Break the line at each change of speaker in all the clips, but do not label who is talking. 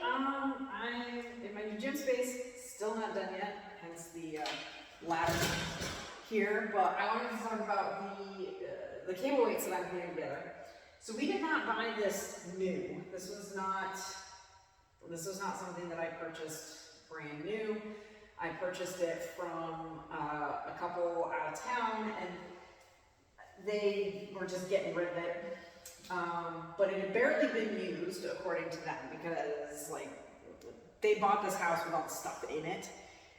I'm in my new gym space, still not done yet, hence the ladder here, but I wanted to talk about the cable weights that I'm putting together. So we did not buy this new. This was not something that I purchased brand new. I purchased it from a couple out of town, and they were just getting rid of it. But it had barely been used, according to them, because like they bought this house with all the stuff in it,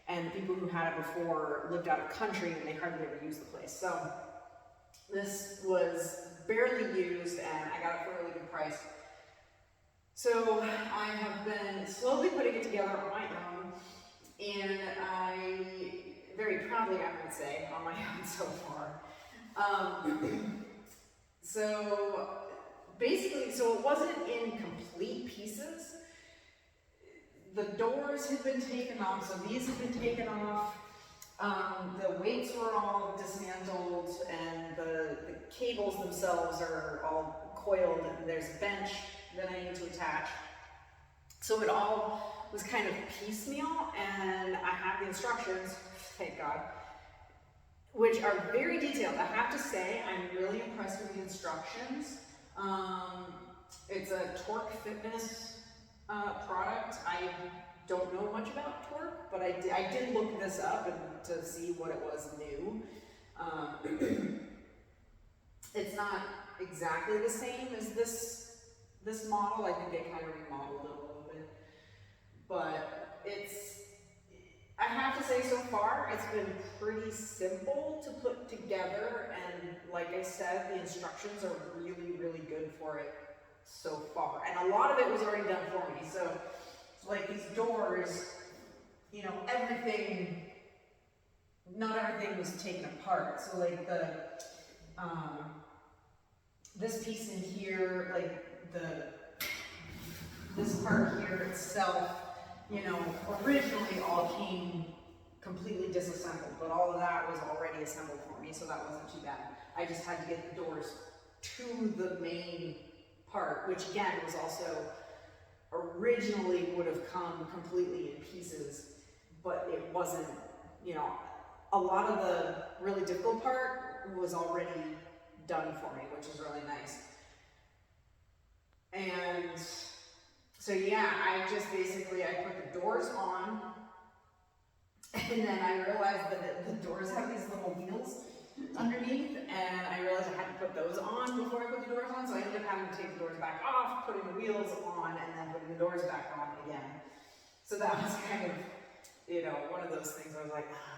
and the people who had it before lived out of country and they hardly ever used the place. So this was barely used, and I got it for a really good price. So I have been slowly putting it together on my own, and very proudly, I would say, on my own so far. So basically, so it wasn't in complete pieces. The doors had been taken off, so these had been taken off. The weights were all dismantled, and the cables themselves are all coiled, and there's a bench that I need to attach. So it all was kind of piecemeal, and I have the instructions, thank God, which are very detailed. I have to say, I'm really impressed with the instructions. It's a Torque Fitness product. I don't know much about Torque, but I did look this up to see what it was new. It's not exactly the same as this model. I think they kind of remodeled it a little bit, but I have to say, so far, it's been pretty simple to put together, and like I said, the instructions are really, really good for it so far. And a lot of it was already done for me. So, like these doors, you know, not everything was taken apart. So like this piece in here, like this part here itself, you know, originally all came completely disassembled, but all of that was already assembled for me, so that wasn't too bad. I just had to get the doors to the main part, which again was also originally would have come completely in pieces, but it wasn't, you know, a lot of the really difficult part was already done for me, which is really nice. And so yeah, I put the doors on, and then I realized that the doors have these little wheels underneath, and I realized I had to put those on before I put the doors on, so I ended up having to take the doors back off, putting the wheels on, and then putting the doors back on again. So that was kind of, you know, one of those things I was like, ah.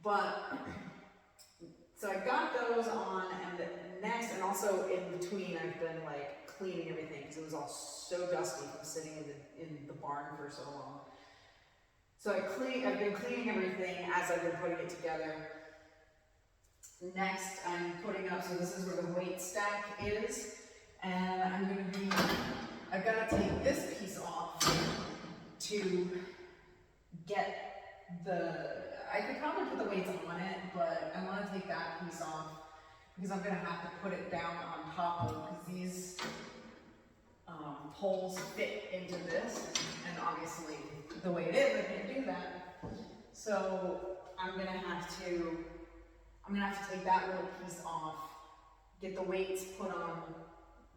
But, so I got those on, and next, and also in between, I've been like cleaning everything, because it was all so dusty from sitting in the barn for so long. So I've been cleaning everything as I've been putting it together. Next, I'm putting up, so this is where the weight stack is, and I've got to take this piece off to get I could probably put the weights on it, but I want to take that piece off, because I'm going to have to put it down on top of, because these poles fit into this, and obviously the way it is, I can't do that. So I'm gonna have to take that little piece off, get the weights put on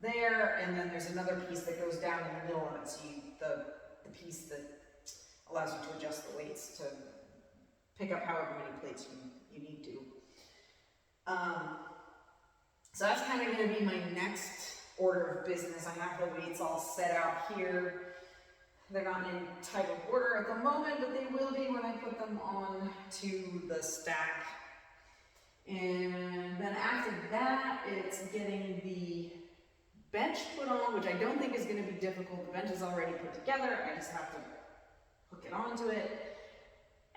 there, and then there's another piece that goes down in the middle of it, so the piece that allows you to adjust the weights to pick up however many plates you need to. So that's kind of going to be my next order of business. I have the weights all set out here. They're not in type of order at the moment, but they will be when I put them on to the stack. And then after that, it's getting the bench put on, which I don't think is going to be difficult. The bench is already put together. I just have to hook it onto it.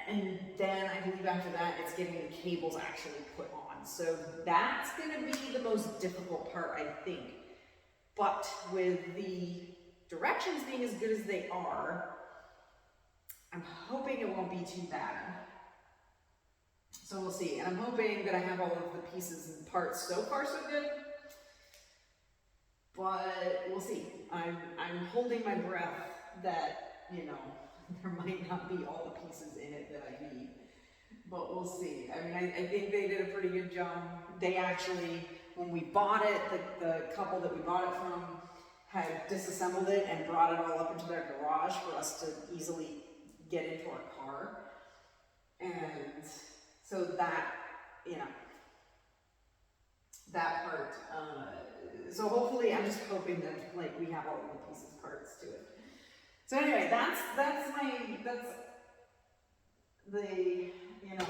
And then I believe after that, it's getting the cables actually put on. So that's going to be the most difficult part, I think. But with the directions being as good as they are, I'm hoping it won't be too bad. So we'll see. And I'm hoping that I have all of the pieces and parts. So far, so good. But we'll see. I'm holding my breath that, you know, there might not be all the pieces in it that I need, but we'll see. I mean, I think they did a pretty good job. They actually, when we bought it, the couple that we bought it from had disassembled it and brought it all up into their garage for us to easily get into our car. And so that, you know, that part, so hopefully, I'm just hoping that, like, we have all of the pieces, parts to it. So anyway, that's the, you know,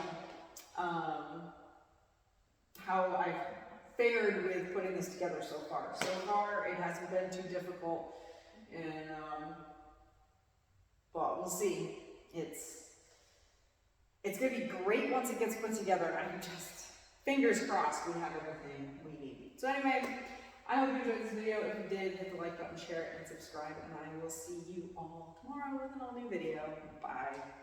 how I've fared with putting this together so far. So far, it hasn't been too difficult, and, but we'll see. It's gonna be great once it gets put together. I'm just, fingers crossed, we have everything we need. So anyway, I hope you enjoyed this video. If you did, hit the like button, share it, and subscribe, and I will see you all tomorrow with an all new video. Bye.